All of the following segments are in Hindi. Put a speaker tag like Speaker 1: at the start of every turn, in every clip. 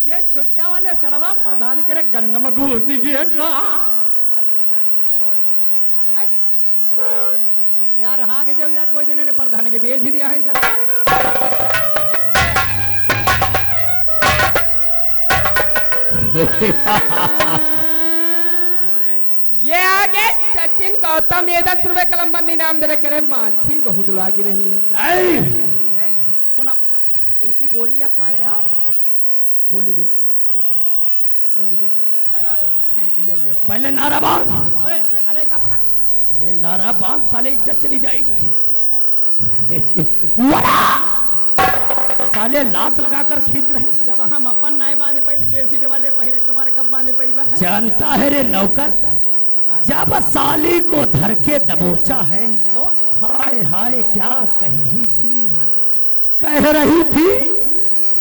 Speaker 1: ये छुट्टा वाले सड़वा प्रधान करे गन्ना में घुसी गया का यार हाँ के देव जा कोई जने ने प्रधान के भेज ही दिया है सर ये आगे सचिन गौतम ये 10 रुपए कलम बंदी नाम दे करे माछी बहुत लागी रही है
Speaker 2: नहीं
Speaker 1: सुनो इनकी गोली आप पाए हो गोली दे गोली दे
Speaker 2: लगा दे
Speaker 1: ये ले
Speaker 2: पहले नारा बांध
Speaker 1: अरे अले का पकड़
Speaker 2: अरे नारा बांध साले इज्जत चली जाएगी साले लात लगाकर खींच रहे हो
Speaker 1: जब हम अपन नाय बांधे पाई तो केसीट वाले पहरे तुम्हारे कब बांधे पाई बा
Speaker 2: जानता है रे नौकर जब साली को धर के दबोचा है
Speaker 1: तो
Speaker 2: हाय हाय क्या कह रही थी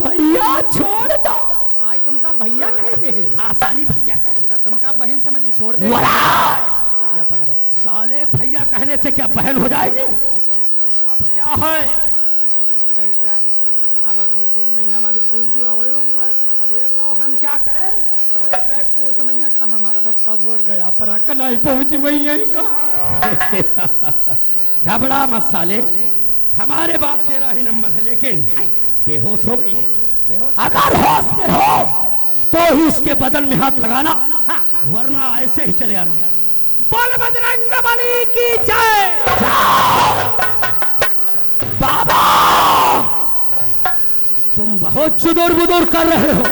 Speaker 2: भैया छोड़ दो
Speaker 1: हाय तुमका भैया कैसे है
Speaker 2: हाँ साली भैया कह रही
Speaker 1: तो तुमका बहन समझ के छोड़ दे या पकड़ो
Speaker 2: साले भैया कहने से क्या बहन हो जाएगी अब क्या है
Speaker 1: कहत रहा है अब 2-3 महीना बाद पूछ आवे वाला
Speaker 2: अरे तो हम क्या करें
Speaker 1: कहत रहा है पूछ मैया का हमारा बप्पा बुआ गया पर कलाई पहुंची मैया ही का
Speaker 2: घबरा मत साले हमारे बाप तेरा ही नंबर है लेकिन बेहोश हो गई अगर होश में हो तो ही इसके बदन में हाथ लगाना वरना ऐसे ही चले आना बोल बजरंगबली की जय बाबा तुम बहुत चुदुर बुदुर कर रहे हो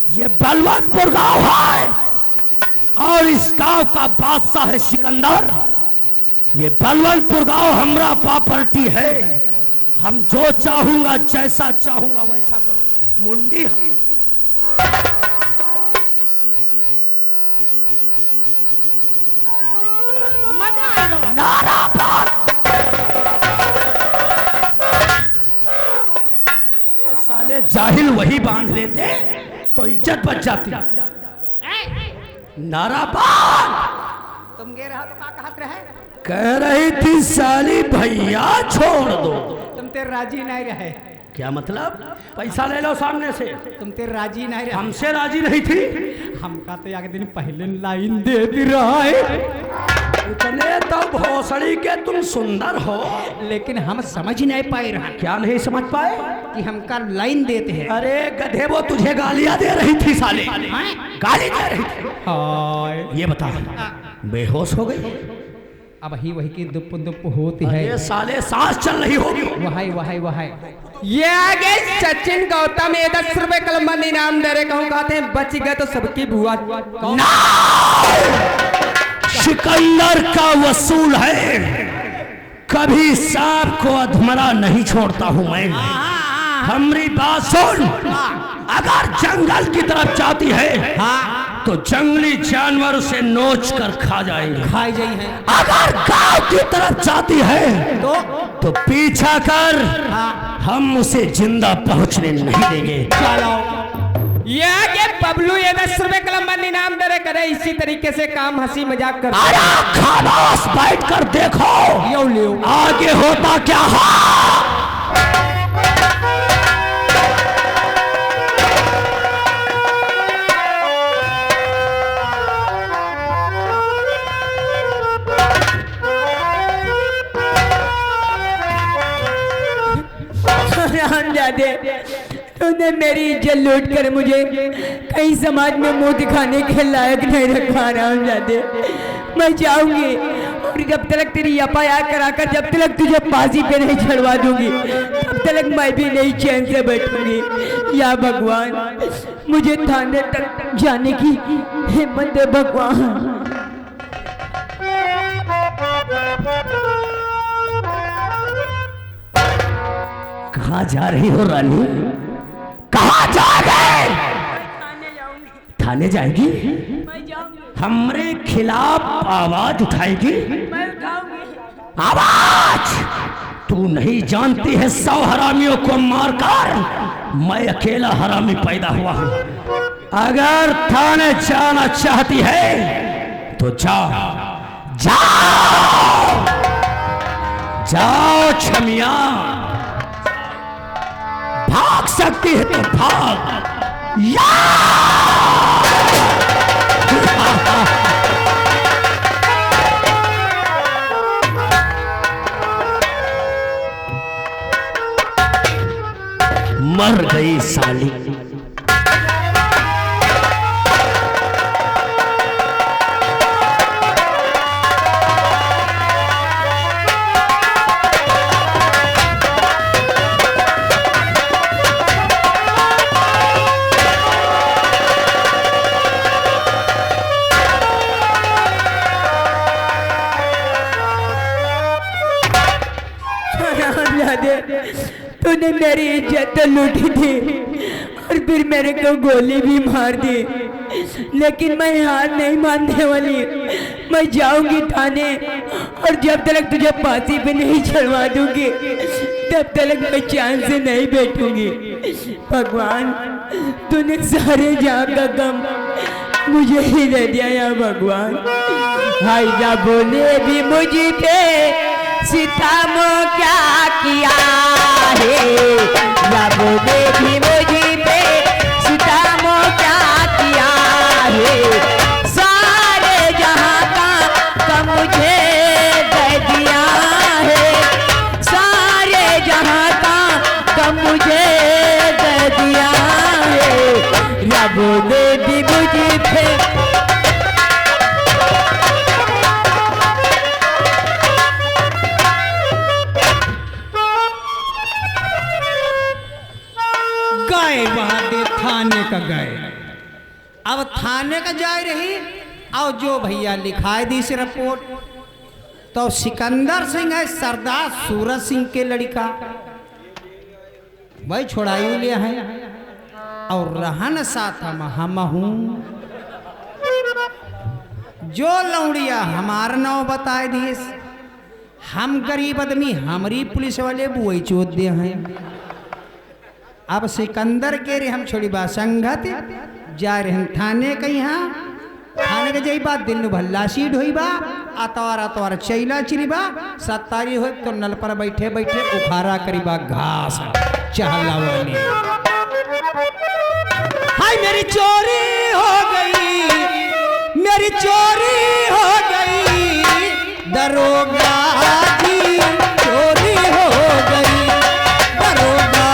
Speaker 2: ये बलवंतपुर गांव है और इस गांव का बादशाह है सिकंदर ये बलवंतपुर गांव हमरा प्रॉपर्टी है हम जो चाहूंगा जैसा चाहूंगा वैसा करो मुंडी
Speaker 1: मजा आएगा
Speaker 2: नारा बात अरे साले जाहिल वही बांध लेते तो इज्जत बच जाती नारा बात
Speaker 1: तुम गे रहा तो का कहत रहे
Speaker 2: कह रही थी साली भैया छोड़ दो
Speaker 1: तुम ते राजी नहीं रहे
Speaker 2: क्या मतलब पैसा ले लो सामने से
Speaker 1: तुम ते राजी नहीं रहे
Speaker 2: हमसे राजी नहीं थी
Speaker 1: हमका तो एक दिन पहले लाइन दे दी रहा है
Speaker 2: इतने तो भोसड़ी के तुम सुंदर हो
Speaker 1: लेकिन हम समझ नहीं पाए रहा
Speaker 2: क्या नहीं समझ पाए
Speaker 1: कि हमका लाइन देते हैं
Speaker 2: अरे गधे वो तुझे गालियां दे रही थी साले गाली दे रही थी
Speaker 1: हाय
Speaker 2: ये बता बेहोश हो गई
Speaker 1: अब ही वही की दुप दुप होती है
Speaker 2: ये साले सांस चल रही होगी
Speaker 1: वहाई ये आगे सचिन गौतम ये 10 रुपए कलम बंदी नाम दे रहे कहूँ कहते हैं बच गए तो सबकी बुआ
Speaker 2: सिकंदर का वसूल है कभी सांप को अधमरा नहीं छोड़ता हूं मैं हमारी बात सुन अगर जंगल की तरफ जाती है तो जंगली जानवर उसे नोच कर खा जाएंगे
Speaker 1: खाई जाई है
Speaker 2: अगर गांव की तरफ जाती है तो पीछा कर हम उसे जिंदा पहुंचने नहीं देंगे
Speaker 1: चलो ये आगे बबलू ये 10 रुपए कलम बंदी नाम दे रहे करे इसी तरीके से काम हंसी मजाक कर
Speaker 2: अरे खामोश बैठ कर देखो
Speaker 1: यो लियो
Speaker 2: आगे होता क्या है
Speaker 1: तूने मेरी इज्जत लूट कर मुझे कहीं समाज में मुंह दिखाने के लायक नहीं रखा रामजादे मैं जाऊंगी और जब तक तेरी एफआईआर कराकर जब तक तुझे फांसी पे नहीं चढ़वा दूंगी तब तक मैं भी नहीं चैन से बैठूंगी या भगवान मुझे थाने तक जाने की हिम्मत दे भगवान
Speaker 2: कहाँ जा रही हो रानी कहाँ जा रहे थाने जाएगी हमरे खिलाफ आवाज उठाएगी आवाज तू नहीं जानती है 100 हरामियों को मारकर मैं अकेला हरामी पैदा हुआ हूं अगर थाने जाना चाहती है तो जाओ जाओ जाओ छमिया भाग सकती है तो भाग मर गई साली।
Speaker 1: तूने मेरी इज्जत तो लूटी थी और फिर मेरे को गोली भी मार दी, लेकिन मैं हार नहीं मानने वाली। मैं जाऊंगी थाने और जब तक तुझे फांसी पे नहीं चढ़वा दूंगी तब तक मैं चैन से नहीं बैठूंगी। भगवान, तूने सारे जहां का गम मुझे ही दे दिया या भगवान। हाय जा बोले भी मुझे पे सितम क्या किया है, रब ने भी मुझे पे सितम क्या किया है। सारे जहां का मुझे दे दिया है, सारे जहां का मुझे दे दिया है, रब ने भी मुझे पे।
Speaker 3: थाने का गए, अब थाने का जाए रही और जो भैया लिखाए दी से रिपोर्ट तो सिकंदर सिंह है सरदार सूरज सिंह के लड़का, वही छोड़ाई लिया है और रहन साथ हम हूं। जो लौड़िया हमारा नाव बताए दिए, हम गरीब आदमी हमारी पुलिस वाले बुआई चोद दिए हैं। अब सिकंदर के रे हम छोड़ी बा संगत जा रहे हैं थाने के, यहाँ थाने के जाई बा दिन भल्ला सीट हुई बा, आतवार आतवार चैला चिरी बा, 27 हो तो नल पर बैठे बैठे उखारा करी बा घास चहला वाली। हाय मेरी चोरी हो गई, मेरी चोरी हो गई, दरोगा जी चोरी हो गई, दरोगा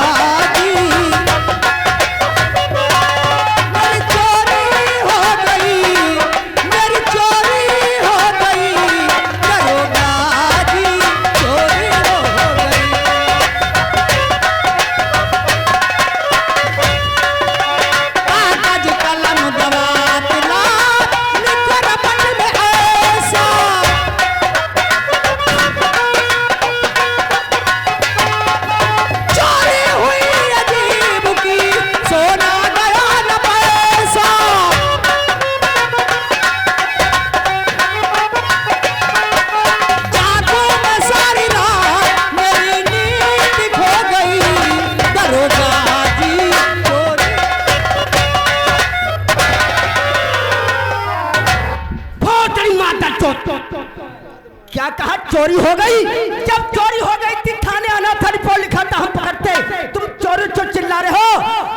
Speaker 3: क्या कहा चोरी हो गई? जब चोरी हो गई थी थाने आना था, रिपोर्ट लिखा था, हम पकड़ते। तुम चोरी चोर चिल्ला रहे हो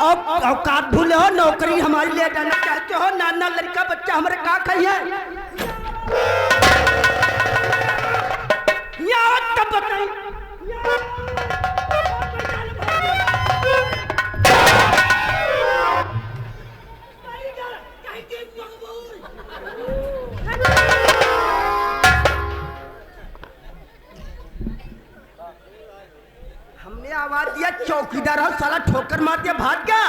Speaker 3: और औकात भूले हो, नौकरी हमारी ले जाना चाहते हो, नाना लड़का बच्चा हमारे का कही है तब बताइए। आवाज दिया चौकीदार हो, साला ठोकर मार दिया भाग गया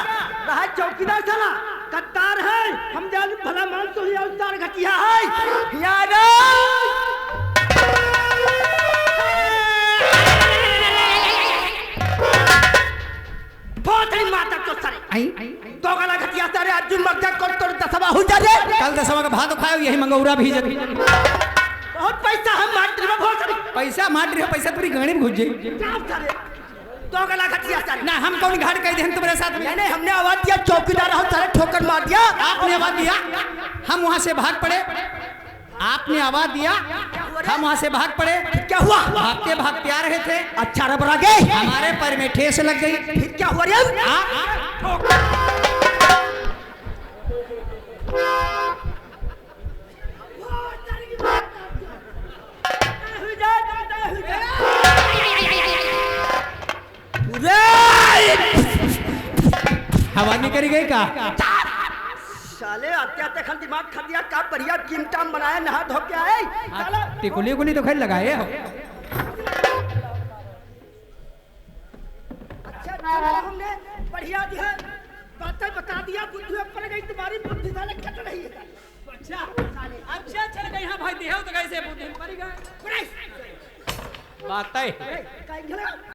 Speaker 3: रहा चौकीदार, साला कत्तार है, हम जान भला मान तो उतार घटिया है यार। बहुत ही माता तो सारे तो गला घटिया सारे अर्जुन मर जा कर तो दसवा हो जा रे, कल दसवा का भात खाओ, यही मंगौरा भी जब बहुत पैसा हम मार रहे हो, बहुत सारे पैसा मार रहे हो, पैसा पूरी गाड़ी में घुस जाए तो गला घटिया सारे ना। हम कौन घाट कह दे तुम्हारे साथ में? नहीं, हमने आवाज दिया चौकीदार हो, सारे ठोकर मार दिया, आपने आवाज दिया, हम वहां से भाग पड़े, आपने आवाज दिया, हम वहां से भाग पड़े। क्या हुआ? भागते भागते आ रहे थे, अच्छा रबरा गए, हमारे पैर में ठेस लग गई। फिर क्या हुआ रे? आवाज नहीं करी गई का
Speaker 4: साले आते आते खल दिमाग खा दिया का बढ़िया कीमटा बनाया नहा धो के आए साला
Speaker 3: टिकुली कुली तो खैर लगाए हो
Speaker 4: अच्छा हमने बढ़िया दिया बातें बता दिया बुद्धि पर गई तुम्हारी बुद्धि साले कट रही है अच्छा अच्छा चल गई हां भाई देहो तो कैसे बुद्धि पर गए
Speaker 3: बात है
Speaker 4: कहीं